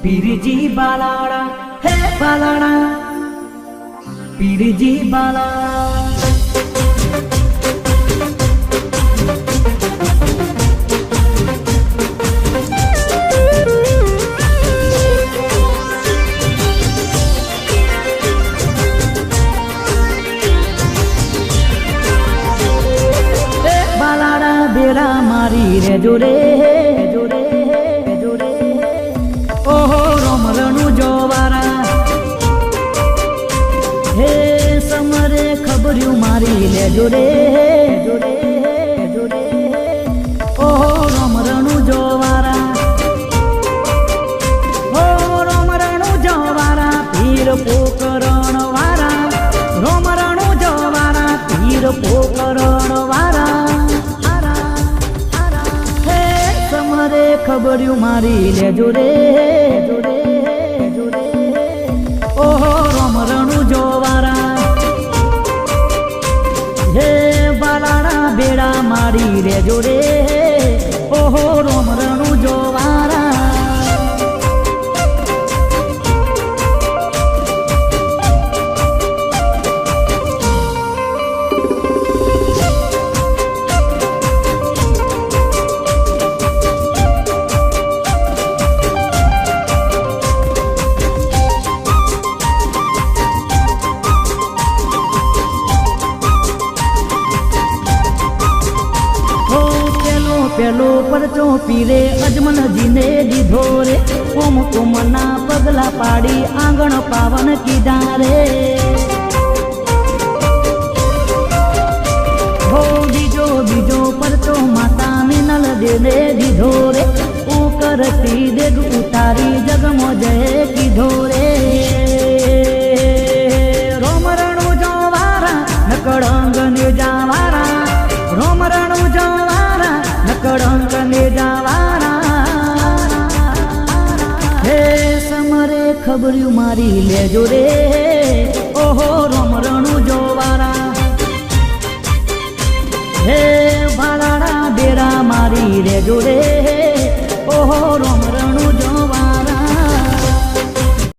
पीरजी बालाड़ा है बालाड़ा पीरजी बालाड़ा बालाड़ा बेड़ा मारी रे जोरे जोरे जोरे ओहो रोमलनु जोवारा हे समरे खबर्यू मारी ले जोरे जोरे जोरे ओहो रोमलनु जोवारा ओ रोमलनु जोवारा पीर पोकरण वारा रोमलनु जोवारा पीर पोकरण वारा समरे खबर्यू मारी ले जोरे जोरे जोरे ओहो रोमरणु जोवारा हे बालाड़ा बेड़ा मारी रे जोरे ओहो रोमरणु जोवारा पेलो परचो पीरे अजमन जी ने दीधो रे ओम कुमना पगला पाड़ी आंगण पावन की डारे हो बीजो बीजो परचो माता ने नल दे दीधो रे ऊ करती देग उतारी जगमो जय की धोरे रोमरणु जोवारा नकड़ंग ने जावारा रोमरणु जोवारा नकड़ंग ने जावारा हे समरे खबर्यू मारी ले जोरे ओहो रोमरणु जोवारा हे बालाड़ा बेड़ा मारी रे जोरे